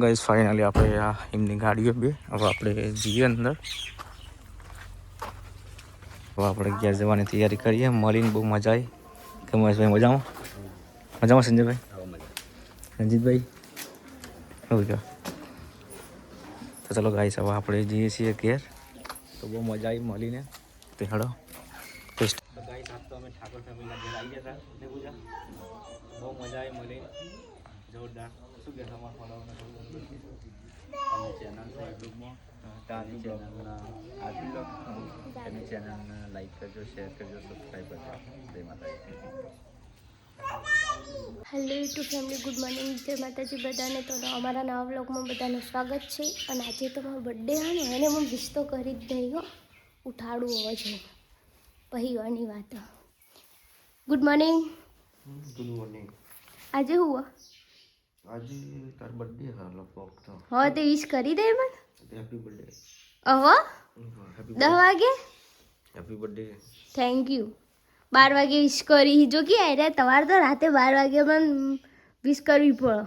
Guys finally આપણે આ એમની ગાડીઓ બે હવે આપણે જઈએ અંદર. હવે આપણે ઘેર જવાની તૈયારી કરીએ. મળીને બહુ મજા આવી. કમલેશભાઈ મજામાં? મજામાં સંજયભાઈ? રંજીતભાઈ એવું છે. તો ચલો ગાઈસ હવે આપણે જઈએ છીએ ઘેર. તો બહુ મજા આવી મળીને. તો હેડો ટેસ્ટ. તો ગાઈસ આજ તો અમે ઠાકોર ફેમિલીના ઘેર આવી ગયા હતા ને પૂજા. બહુ મજા આવી મળીને. જોરદાર. શું કે તમારે ફોલોવરના ચેનલ છે યુટ્યુબમાં તારી ચેનલના આદિ લોક એની ચેનલને લાઈક કરજો, શેર કરજો, સબસ્ક્રાઈબ કરજો. જય માતાજી. Hello YouTube family, good morning, જય માતાજી બધાને. તો અમારા નવા વ્લોગમાં બધાનું સ્વાગત છે. અને આજે તો મારો બર્થડે હોય ને એને હું વિશ તો કરી જ નહીં હો, ઉઠાડવું હોય છે પછી વાની વાત. Good morning. Good morning. આજે હું આજે તાર બર્થડે હાલો પોક તો હા તે વિશ કરી દે મને. Happy birthday. અહો 10 વાગે. Happy birthday. Thank you. 12 વાગે વિશ કરી જો કે અરે તમારે તો રાતે 12 વાગે મને વિશ કરવી પડે.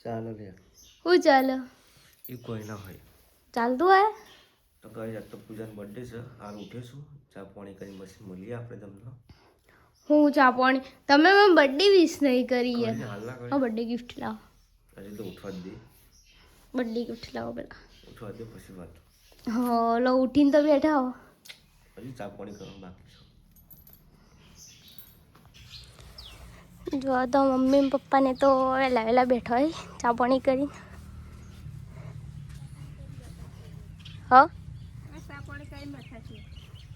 ચાલો લે. શું ચાલો? એ કોઈ ના હોય ચાલતું હોય. તો ગાઈસ આજ તો પૂજાનો બર્થડે છે. હાલ ઉઠીશું, ચા પાણી કરીને પછી મળીએ આપણે તમને. હું ચા પાણી તમે મને બર્થડે વિશ નહીં કરી યાર. હાલ ના કરી. હા બર્થડે ગિફ્ટ લાવો. હજી તો ઉઠવા જ દે. બર્થડે ગિફ્ટ લાવો પેલા. ઉઠવા દે પછી વાત. હા લો ઉઠીને તો બેઠા હો. હજી ચા પાણી કરવાનું બાકી છે. જો તો મમ્મી ને પપ્પાને તો વહેલા વહેલા બેઠો હોય ચા પાણી કરીને. હા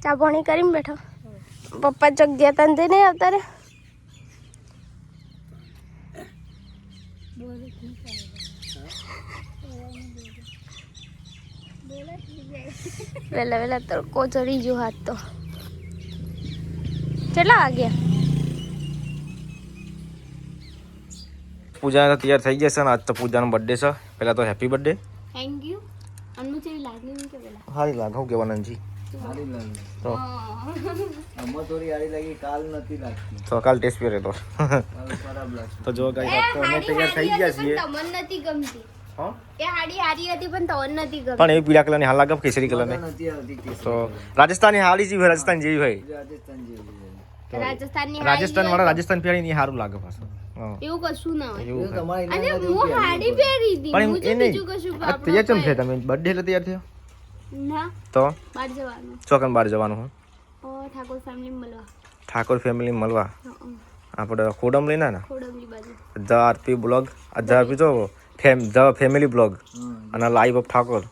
ચા પાણી કરીને બેઠો. પપ્પા ચોક ગયા તા ને નહીં આવતા રે. વહેલા વહેલા તડકો ચડી ગયો હાથ તો. કેટલા વાગ્યા? પૂજા તૈયાર થઈ જશે ને આજ તો પૂજાનો બર્થડે છે. પહેલા તો હેપી બર્થડે. Thank you. અનુ જેવી લાગણી નહીં કે પેલા. હારી લાગે હું કહેવાનું જી. સારી લાગી તો આમાં થોડી સારી લાગી, કાલ નથી લાગતી. તો કાલ ટેસ્ટ પીરે તો કાલ ખરાબ લાગશે. તો જો ગાઈસ આજ તો અમે તૈયાર થઈ ગયા છીએ. તમને નથી ગમતી. હા એ હાડી હારી હતી પણ તમને નથી ગમતી. પણ એ પીળા કલરની હાલ લાગે કેસરી કલરની. નથી આવતી કેસરી. તો રાજસ્થાની હાડી જેવી હોય, રાજસ્થાન જેવી હોય. રાજસ્થાન જેવી છે. તો રાજસ્થાનની રાજસ્થાન વાળા રાજસ્થાન પહેરી ની સારું લાગે પાછું. હા એવું કશું ના હોય. એવું એ તમારી અને લાગે હું હાડી પહેરી હતી. પણ હું એ જો નહીં બીજું કશું આ તૈયાર ચમ છે તમે બર્થડે એટલે તૈયાર થયો ના તો બહાર જવાનું. ચોકન બહાર જવાનું હું ઓ ઠાકોર ફેમિલી મળવા. ઠાકોર ફેમિલી મળવા. આપણે ખોડમ લઈને ને ખોડમલી બાજુ. આરપી બ્લોગ આરપી જો ધ ફેમિલી બ્લોગ અને લાઈવ ઓફ ઠાકોર.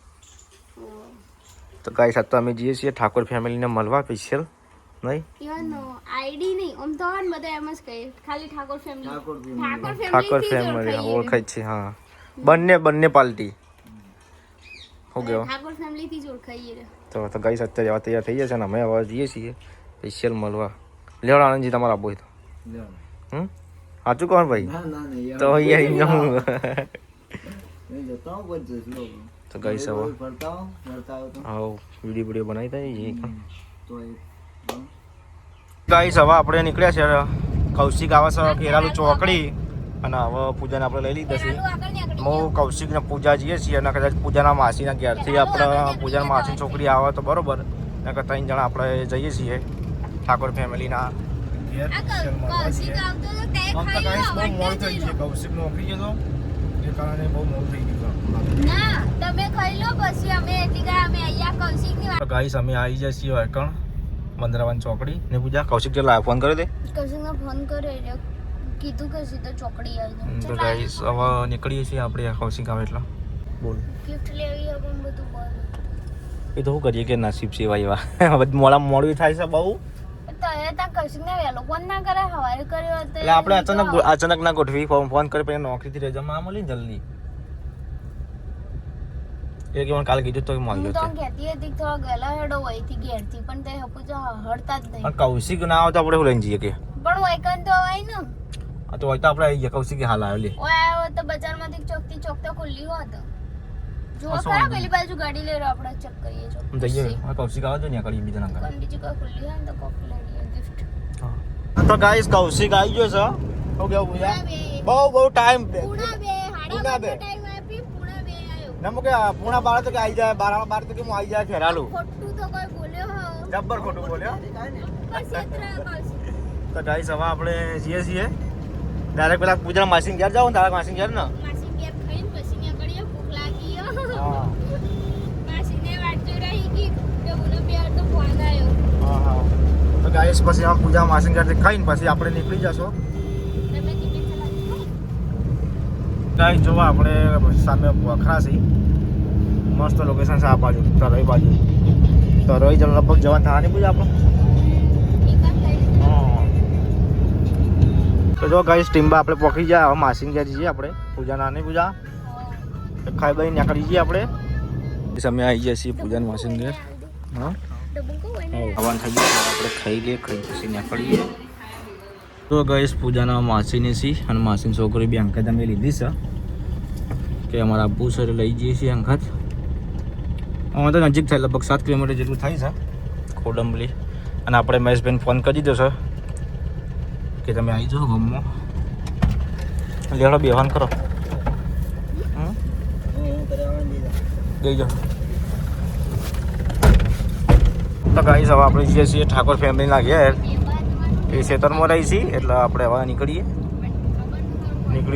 તો ગાઈસ આજ તો અમે જઈએ છીએ ઠાકોર ફેમિલીને મળવા સ્પેશિયલ નહીં. યાનો આઈડી નહીં આમ તો હન બધા એમ જ કહે ખાલી ઠાકોર ફેમિલી. ઠાકોર ફેમિલી ઓળખાય છે. હા બંને પાર્ટી હો ગયો. ઠાકોર ફેમિલી થી જ ઓળખાઈએ રે. તો ગાઈસ અત્યારે આવા તૈયાર થઈ જશે ને અમે હવે જઈએ છીએ સ્પેશિયલ મળવા. લેવડ આનંદજી તમારા બોય તો સાચું કહો ભાઈ. ના ના નહીં તો અહીંયા હું નહીં જતા હું પણ જઈશ લો. તો ગાઈસ હવે ફરતા હો તો હા વિડીયો બનાવી દઈએ. તો ગાઈસ હવે આપણે નીકળ્યા છે. કૌશિક આવે છે કેરાલુ ચોકડી અને હવે પૂજાને આપણે લઈ લીધા છે. હું કૌશિક ને પૂજા જઈએ છીએ અને કદાચ પૂજાના માસીના ઘેરથી આપણે પૂજાના માસી છોકરી આવે તો બરોબર. ને કે 3 જણા આપણે જઈએ છીએ ઠાકોર ફેમિલીના ઘેર. કૌશિક આવતો તો તે આમ તો ખાઈ ગાઈસ બહુ મોડું થઈ ગયું. કૌશિક નોકરી ગયો તો એ કારણે બહુ મોડું થઈ ગયું. ના તમે ખાઈ લો પછી અમે એટલી ગયા અમે અહીંયા કૌશિક ની તો ગાઈસ અમે આવી જઈએ છીએ વાયકણ મંદરાવાન ચોકડી ને પૂજા. કૌશિક ચલા ફોન કર્યો તે કૌશિક ને ફોન કર્યો કીધું કે સીધો ચોકડી આવી તો ગાઈસ હવે નીકળીએ છીએ આપણે. કૌશિક આવે એટલે બોલ ગિફ્ટ લેવી હવે બધું બંધ. એ તો શું કરીએ કે નસીબ સેવા એવા મોડા મોડું થાય છે બહુ. તો એ ત્યાં કૌશિક ને વહેલો ફોન ના કરે હવારે કર્યો હતો એટલે આપણે અચાનક ના ગોઠવી ફોન કરી પછી નોકરીથી રજા માં મળી જલ્દી. એ કે મને કાલે કીધું તો મળી હું તો જતો. કહેતી હતી થોડા ગયેલા હેડો વહીથી ઘેરથી પણ તે હપુજો હડતા જ નહીં. પણ કૌશિક ના આવે તો આપણે લઈને જઈએ કે પણ વૈકન તો આય ને આ તો હોય તો આપણે આવી ગયા. કૌશિક હાલ આવ્યો લે. ઓય આવ્યો તો બજારમાંથી ચોકથી ચોક તો ખુલ્લી હોત. જો ખરા પેલી બાજુ ગાડી લઈ રહ્યો આપણે ચેક કરીએ જો જઈએ. કૌશિક આવે તો ને કરી બીજા ના કોણ બીજી કોઈ ખુલ્લી હોય ને તો કોક લઈ લઈએ ગિફ્ટ. તો ગાઈસ કૌશિક આવી ગયો છે. હો ગયો પૂજા બહુ ટાઈમ પૂણા બે હાડા ટાઈમ આપી પૂણા બે ના મુકે પૂણા 12 તો કે આવી જાય 12 તો કે હું આવી જાય ખેરાલુ ખોટું તો કોઈ બોલ્યો હો જબ્બર ખોટું બોલ્યો બસ યાત્રા કરશું તો ગાઈસ હવે આપણે જઈએ છીએ ડાયરેક્ટ પેલા પૂજા માસીન ઘેર જાવ ને તારા માસીન ઘેર ને માસી ઘેર ખાઈને પછી નીકળીએ ભૂખ લાગી હા માસીને વાટ જોઈ રહી કે ડબુનો પ્યાર તો ફોન આવ્યો હા તો ગાઈસ પછી આમ પૂજા માસીન ઘેરથી ખાઈને પછી આપણે નીકળી જશો તમે ટિકિટ ચલાવી ગાઈસ જોવા આપણે સામે વખરા છે મસ્ત લોકેશન છે આ બાજુ તરોઈ બાજુ તરોઈ જ લગભગ જવાનું થવાની પૂજા આપણે તો જો ગાઈસ ટીમ્બા આપણે પહોંચી ગયા હવે માસીન ઘેર જઈએ આપણે પૂજા નાની પૂજા ખાઈ બાઈ નીકળી જઈએ આપણે સમય આવી ગયા છીએ પૂજાની માસીન ઘેર હા ખાવાનું થઈ ગયું આપણે ખાઈ લઈએ ખાઈ પછી નીકળીએ તો ગાઈસ પૂજાના માસીની સી અને માસીની છોકરી બી અંકત અમે લીધી છે કે અમારા આબુ સર લઈ જઈએ છીએ અંકત અમે તો નજીક થાય લગભગ 7 કિલોમીટર જેટલું થાય છે ખોડંબલી અને આપણે મહેશભાઈને ફોન કરી દીધો છે કે તમે આવી જાઓ ગમમાં લેડો બેવાન કરો ગઈ જાઓ તો ગાઈસ હવે આપણે જઈએ છીએ ઠાકોર ફેમિલીના ઘેર એ ખેતરમાં રહી છીએ એટલે આપણે હવે નીકળી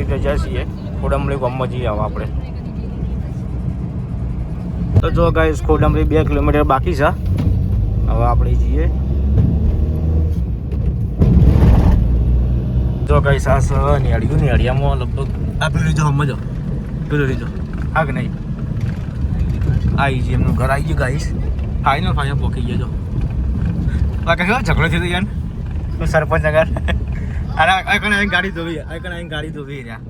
તો જાય છીએ ખોડંબલી ગામમાં જઈએ હવે આપણે તો જો ગાઈસ ખોડંબલી 2 કિલોમીટર બાકી છે હવે આપણે જઈએ જો ગાઈસ આ નિયાળિયામાં લગભગ આ પેલું લીધો સમજો પેલું લીધો હા કે નહીં આવી જઈએ એમનું ઘર આવી ગયું ગાઈસ ફાઇનલ પહોંચી ગયો બાકી શું ઝઘડો થયો યાર તો સરપંચ નગર અરે આવીને ગાડી ધોવી રહ્યા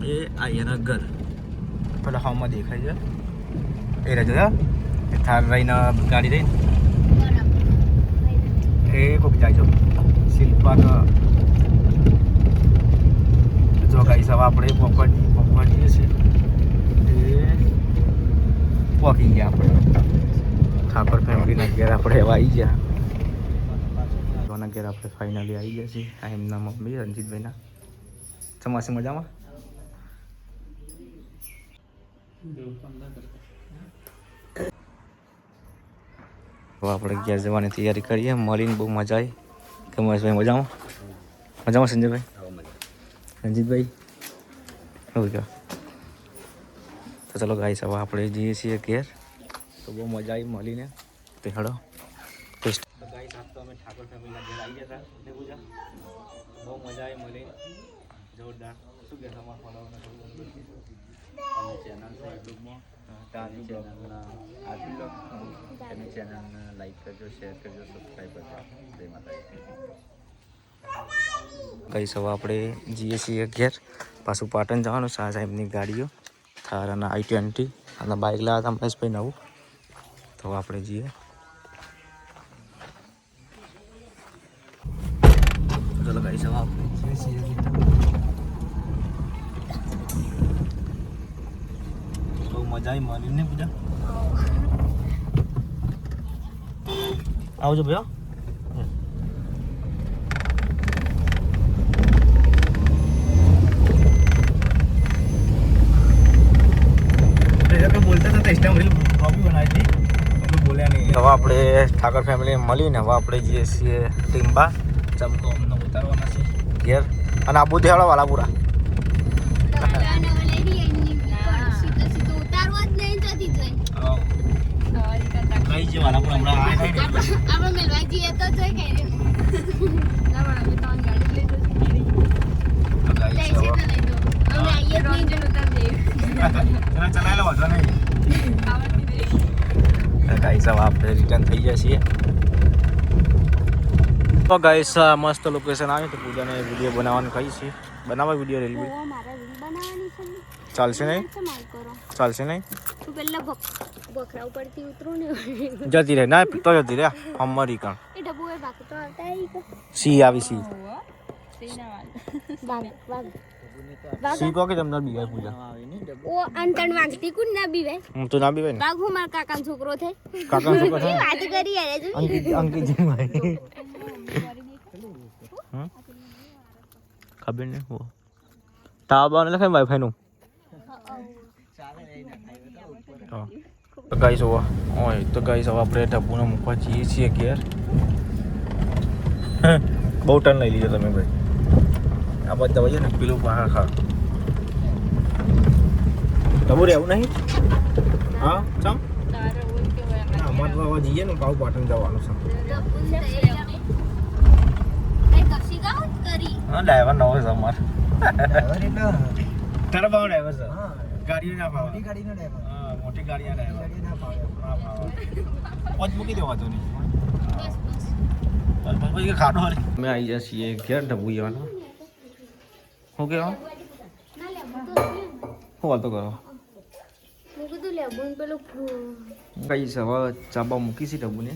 એ આ એના ઘર પેલા હોમમાં દેખાય છે એ રહેજો થાર રહીને ગાડી રહીને એ કોક જાય છો શિલ્પા જો ગાઈસ હવે આપણે પહોંચવા જઈએ છીએ એ પહોંચી ગયા આપણે ઠાકોર ફેમિલીના ઘેર આપણે એવા આવી ગયા ઘેર આપણે ફાઇનલી આવી ગયા છીએ આ એમના મમ્મી રણજીતભાઈના ચમાસી મજામાં આપણે ઘેર જવાની તૈયારી કરીએ મળીને બહુ મજા આવી કમલેશભાઈ મજામાં સંજયભાઈ રણજીતભાઈ એવું કહો તો ચલો ગાઈસ હવે આપણે જઈએ છીએ ઘેર તો બહુ મજા આવી મળીને તે હેડો ટેસ્ટ ગાઈસ આજ તો અમે ઠાકોર ફેમિલીના ઘેર આવી ગયા હતા ને પૂજા બહુ મજા આવી મળીને જોરદાર શું કહે તમારા ફોલોવરના ચેનલ છે યુટ્યુબમાં તારી ચેનલના આપી લો એની ચેનલને લાઈક કરજો શેર કરજો સબસ્ક્રાઈબ કરજો જય માતાજી ગાઈસ હવે આપણે જઈએ છીએ ઘેર પાછું પાટણ જવાનું શાહ સાહેબની ગાડીઓ થાર અને i20 અને બાઇક લાવ્યા હતા મહેશભાઈ નવું તો આપણે જઈએ ચલો ગાઈસ હવે આપણે જઈએ છીએ બહુ મજા આવી મારી ને પૂજા આવજો ભૈયા બોલતા હતા ઇન્સ્ટા રીલ કોપી બનાવી હતી બોલ્યા નહીં હવે આપણે ઠાકોર ફેમિલી મળીને હવે આપણે જઈએ છીએ ટીમ્બા ચમકો અમને ઉતારવાના છે ઘેર અને આબુ દેવાળા વાલા પૂરા કઈ છે વાલા પૂરા હમણાં આપણે મેલવા જઈએ તો જોઈ કે ના પણ અમે તો ગાડી લઈ જઈએ અમે આઈએ નહીં ઉતાર દે ચલાયેલો વાંધો નહીં ગાઈસ હવે આપણે રિટર્ન થઈ ગયા છીએ તો ગાઈસ મસ્ત લોકેશન આવ્યું તો પૂજાને વિડીયો બનાવવાનું કહી છે બનાવવા વિડીયો રેલવે ચાલશે નહીં ચાલશે નહીં તું પહેલા બકરા ઉપરથી ઉતરું ને જતી રહે ના તો જતી રહે અમેરિકન એ ડબ્બુ એ બાકી તો આવતા આવી સી આવી સી વાગ સી કો કે તમને બીવાય પૂજા ઓ અંતણ વાગતી કુન ના બીવે હું તો ના બીવાય ને વાગ હું માર કાકાનો છોકરો છે કાકાનો છોકરો છે વાત કરી યાર જો અંકિત જીભાઈ ખબર નહીં હો તાબાને લખાય વાઈફાઈ નું તો ગાઈસ હવે તો ગાઈસ હવે આપણે ડબ્બુને મૂકવા જઈએ છીએ ઘેર. બહુ ટન લઈ લીધો તમે ભાઈ. આ બધા ભાઈ ને પેલું બહાર ખા ડબ્બુ રહેવું નહીં. હા ચમ અમારે તો હવે જઈએ ને પાવ પાટણ જવાનું છે. હા ડ્રાઈવર નવો છે અમારે. તારા ભાવ ડ્રાઈવર છે. ગાડીઓ ના ભાવ. ગાડીનો ડ્રાઈવર. હા મોટી ગાડીના ડ્રાઈવર. ગાડી ના ભાવે. હા ભાવ. પહોંચ મૂકી દેવા તો નહીં. પછી ખાડો અમે આવી જાય છીએ ઘેર ડબ્બુ જવાનો. શું કહેવા શું વાતો કરો કઈ છે હવે ચા બા મૂકી છે ડબ્બુને.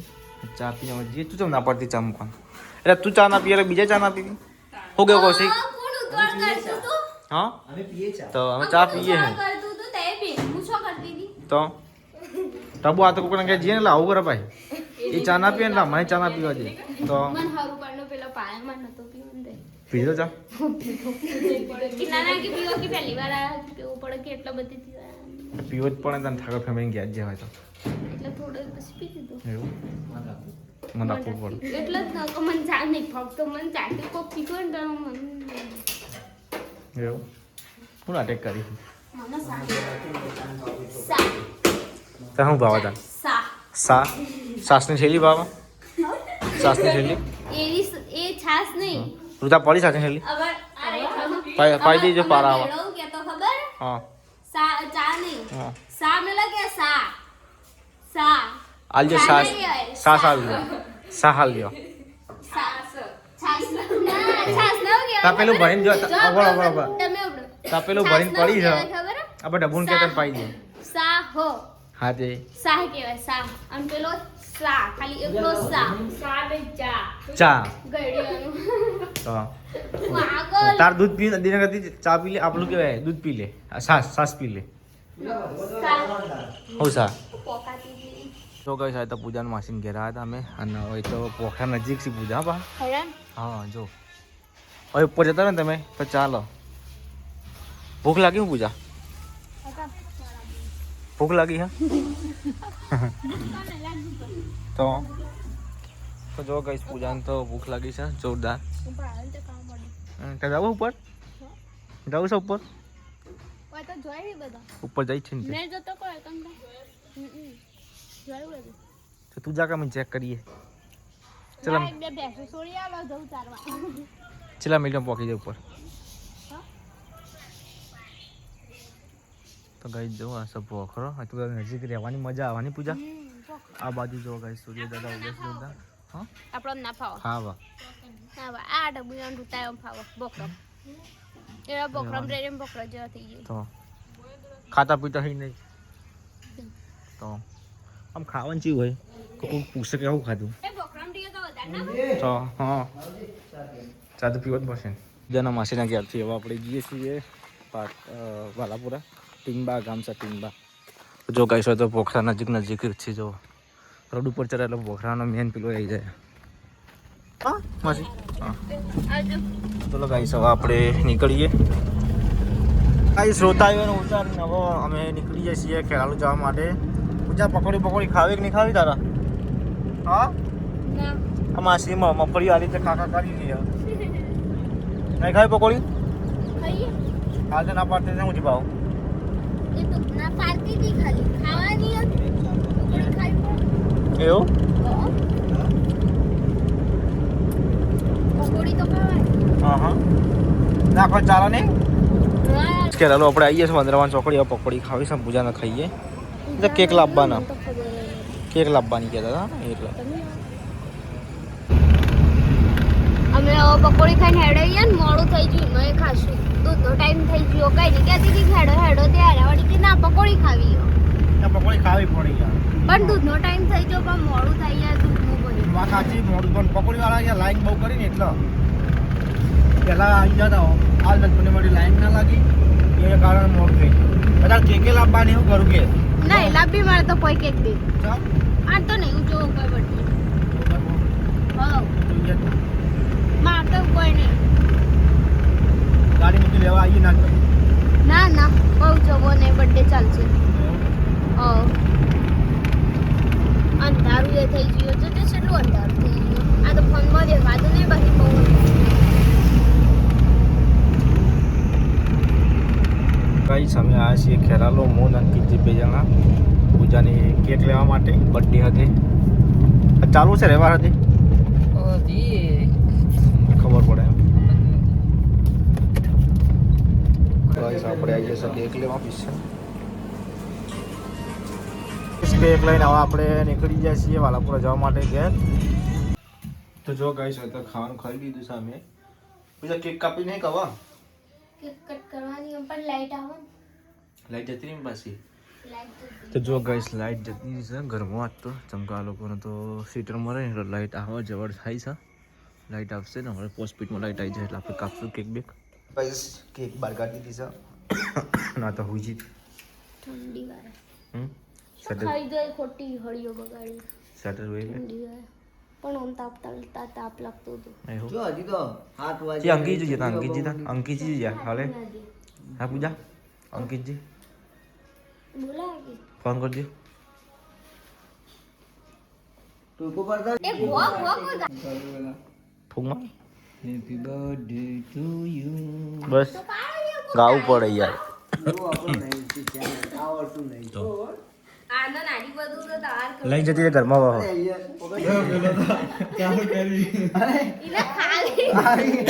ચા પીને જે તું ચમ ના પડતી ચા મૂકવાનું. એટલે તું ચા ના પીએ એટલે બીજા ચા ના પીવી. શું કેવું કૌશિક? હા અમે પીએ ચા. તો અમે ચા પીએ હે તો ડબ્બુ આ તો કોઈને કહે જઈએ ને એટલે આવું કરે ભાઈ. એ ચા ના પીએ ને મને ચા ના પીવા દે તો પીધો ચા. પીવો જ પડે તને ઠાકોર ફેમિલી ગયા જ હોય તો એવું મને આપવું પડે. એટલે જ મને ચા નહીં ફક્ત મને ચાટી કોક પીતો ને એવું હું નાટક કરી તો શું ભાવ હતા? સાસની છેલ્લી ભાવ સાસની છેલ્લી એ છાસ નહીં ઋતા પડી સાસની છેલ્લી પાઈ દેજો પારા આવા. હા ચા નહીં હા સા મેલા કે સા સા આલજો સાસ સાસ આલજો સા આલજો. તા પેલું ભરીને જો તા પેલું ભરીને પડી છે આપણે ડબુન કે તને પાઈ દે. સા હો હા તે સાહ કહેવાય સાહ અને પેલો સા ખાલી એકલો સા સા બે ચા ચા ગળ્યાનું તો પાગલ તાર દૂધ પી દીને કરતી ચા પી લે આપણું કેવાય દૂધ પી લે સાસ પી લે. હો સા પોકાતી તો કઈ સાહેબ તો પૂજાનું માસીને ઘેર આવ્યા હતા અમે અને હવે તો પોખરા નજીક છે પૂજા બા. હેરાન હા જો હવે ઉપર જતા ને તમે તો ચાલો. ભૂખ લાગી હું પૂજા ભૂખ લાગી હા તો જો ગઈ પૂજાને તો ભૂખ લાગી છે જોરદાર. જવું ઉપર જવું છે ઉપર ઉપર જઈ છે ને તો તું જા કામ ચેક કરીએ. ચલા મિનિટ પહોંચી જાય ઉપર તો ગઈ જો આ સબ પોખરો તું નજીક રહેવાની મજા આવવાની પૂજા. આ બાજુ જો ગઈ સૂર્ય દાદા ઉગે છે દાદા. હા આપણો ના ફાવો હા વાહ આ ડબ્બુ રૂતાયો ફાવો બોકરો એવા બોકરમ રેડે બોકરો જેવા થઈ ગયો તો ખાતા પીતા હઈ નહીં તો આમ ખાવાનું ચીવું હોય કોઈ પૂછે કે આવું ખાધું એ બોકરમ ટીકે તો વધારે ના તો હા ચા તો પીવો જ પડશે ને. જના માસીના ઘેરથી હવે આપણે જઈએ છીએ વાલાપુરા ટીંબા ગામ છે ટીંબા. જો કહીશો તો પોખરા નજીક નજીક છે જો રોડ ઉપર ચડે એટલે પોખરાનો મેન પેલો આવી જાય. હા માસી હા ચલો ગાઈસ હવે આપણે નીકળીએ. કાંઈ શ્રોતા આવ્યો ને ઉતારીને હવે અમે નીકળી જઈએ છીએ ખેરાલુ જવા માટે. પૂજા પકોડી ખાવી કે નહીં ખાવી તારા? હા આ માસી મગફળી આ રીતે કાકા કરી લઈએ. નહીં ખાવી પકોડી? આજે ના પાડતી હું જ ભાવ એ તો ના પાડતી હતી ખાલી ખાવાની હતી એવું પકોડી તો ખાવાની હા નાખો ચાલો નહીં કે ચાલો આપણે આવીએ છીએ વંદરાવાન ચોકડી હવે પકોડી ખાવી છે પૂજાને ખાઈએ. કેક લાવવાના કેક લાવવાની કહેતા હતા એટલે અમે પકોડી ખાઈને હેડાઈએ ને મોડું થઈ ગયું મેં ખાશું દૂધનો ટાઈમ થઈ ગયો કઈ નહીં કહેતી હતી હેડો ત્યારે વળી કે ના પકોડી ખાવી પકોડી ખાવી પડી યાર પણ દૂધનો ટાઈમ થઈ ગયો પણ મોડું થઈ ગયા દૂધનું બન્યું વાત સાચી મોડું પણ પકોડી વાળા અહીંયા લાઈન બહુ કરી ને એટલે પહેલાં આવી જતા આ મને મારી લાઈન ના લાગી એ કારણે મોડું થઈ ગયું. બધા કેકે લાવવાની એવું કરું કે નહીં લાંબી મારે તો કોઈ કેક દે ચાલ આ તો નહીં હું જોઉં કોઈ બધી મારે તો કોઈ નહીં ગાડી મૂકી લેવા આવીએ ના ના ના બહુ જવો નહીં બર્થડે ચાલશે અંધારું એ થઈ ગયું છે તે કેટલું અંધારું થઈ ગયું આ તો ફોનમાં દેખાતું નહીં બાકી બહુ ગાઈસ અમે આવ્યા છીએ ખેરાલો મોન અંકિતજી બે જણા પૂજાની કેક લેવા માટે બર્થડે હતી ચાલુ છે રહેવા હતી ખબર પડે એમ ગાઈસ આપણે આવી જશે કેક લેવા પીશે કેક લઈને હવે આપણે નીકળી જાય છીએ વાલાપુરા જવા માટે ઘેર તો જો ગાઈસ હવે તો ખાવાનું ખાઈ લીધું છે અમે બીજા કેક કાપી નહીં કવા કેક કટ કરવાની પણ લાઈટ આવે લાઈટ જતી રહી પાછી લાઈટ તો જો ગાઈસ લાઈટ જતી છે ઘરમાં આજ તો ચમકા લોકોને તો સીટર મળે ને એટલે લાઈટ આવવા જવડ થાય છે લાઈટ આવશે ને હવે પોસ્ટપીટમાં લાઈટ આવી જાય એટલે આપણે કાપશું કેક બેક ગાઈસ કેક બહાર કાઢી દીધી છે ના તો હુજી ઠંડી વાળા સેટર ખાઈ ગઈ ખોટી હળીઓ બગાડી સેટર વે ઠંડી વાળા પણ ઓમ તાપ લાગતો હતો આઈ જો હજી તો 7 વાગે જી અંકિતજી જતા અંકિતજી જા હાલે હા પૂજા અંકિતજી બોલાવી ફોન કરજો ટૂંકો પડતા એ ભોગ ફૂગમાં હેપી બર્થડે ટુ યુ બસ ગાવું પડે યાર આવડતું નહીં તો આનો નાડી બધું તો તાર લઈ જતી રહે ઘરમાં વાહો ઇને ખાલી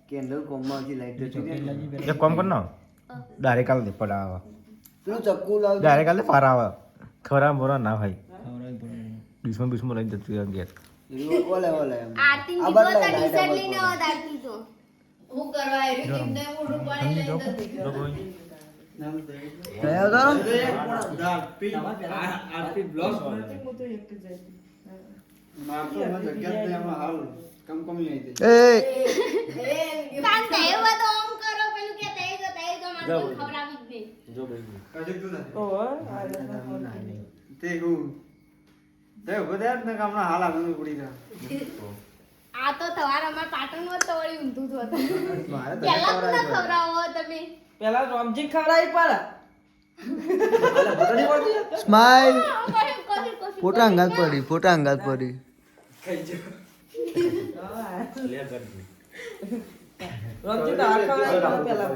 કેન્ડલ કોમમાંથી લાઈટ જતી એક કામ કર ના ડાયરેક્ટ કાલ દે પડાવા પેલું ચક્કુ લાવ ડાયરેક્ટ કાલે ફારાવા ખરા મોરા ના ભાઈ દુશ્મન લઈ જતી રહે ઘેર ઓલે આરતી ની તો ટી-શર્ટ લઈને આવત આરતી તો હું કરવા આવી કિંમતે મોઢું પાણી લઈને આ તો તમારા અમાર પાટણમાં તો વળી ઊંધું હતું પેલા તો ના ખવડાવો તમે પેલા રોમજી ખવડાવી પડે સ્માઈલ કશું ફોટા અંગાત પડી રોમજી તો આ ખવડાવી પેલા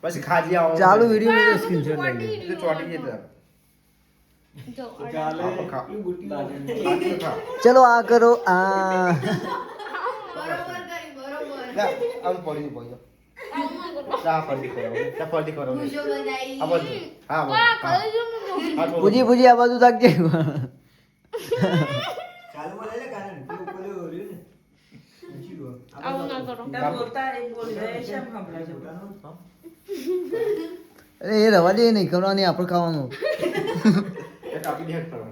પછી ખાજી આવો ચાલુ વિડિયો નો સ્ક્રીનશોટ લઈ એટલે ચોટી જતા જો ચલો આ કરો આ બરોબર કરી બરોબર આમ પડી પડી ચા પડી કરો ચા પડી કરો ખુશો બધાઈ આ બધું હા વાહ હા કયું પૂજી આ બાજુ તાકજે આવું ના કરો તમે બોલતા એ બોલ રે શેમ સંભળાય અરે એ રવા દે નહીં કરવાની આપણે ખાવાનું એ કાપી દે કરો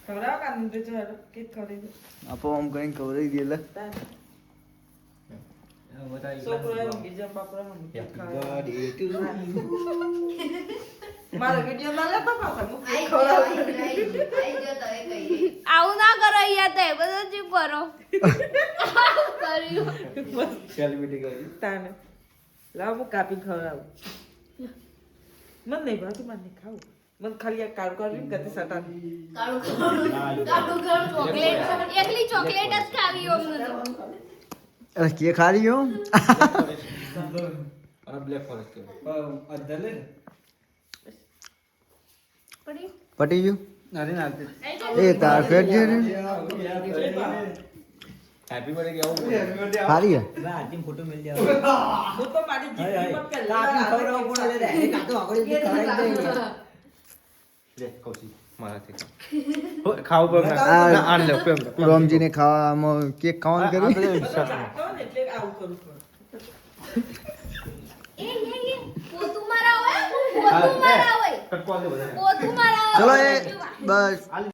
ખવડાવ કાન તો ચાલ કે ખવડાવી દે આપો આમ કરીને કવરાઈ દે લે છોકરો એમ બીજા બાપરા હમ મારો વિડિયો ના લેતા પાછા હું કેક ખવડાવું આવું ના કરો યાર તે બધું ચૂપ કરો કર્યું સેલિબ્રિટી કરી તાને લાવ હું કાપી ખવડાવું મન નહીં ભાતું મને નહીં ખાવું મને ખાલી આ કાળું કાળું કદી સટા ચોકલેટ એકલી ચોકલેટ જ ખાવી અમને તો અરે કે ખારી હો અને બ્લેક ફોરેસ્ટ પડી પટી ગયું એ તાર ફેટ જે રે હેપી બર્થડે કેવું ખારી હે હું તો મારી જિંદગીમાં પહેલા લે કૌશિક મારાથી ખાવ પર આ આન લે પેમ રોમજી ને ખાવામાં કેક ખાવાનું કર્યું એટલે આવું કરું છું એ પોતું મારા હોય પોતું મારા હોય કટકો દે બધા પોતું મારા હોય ચલો એ બસ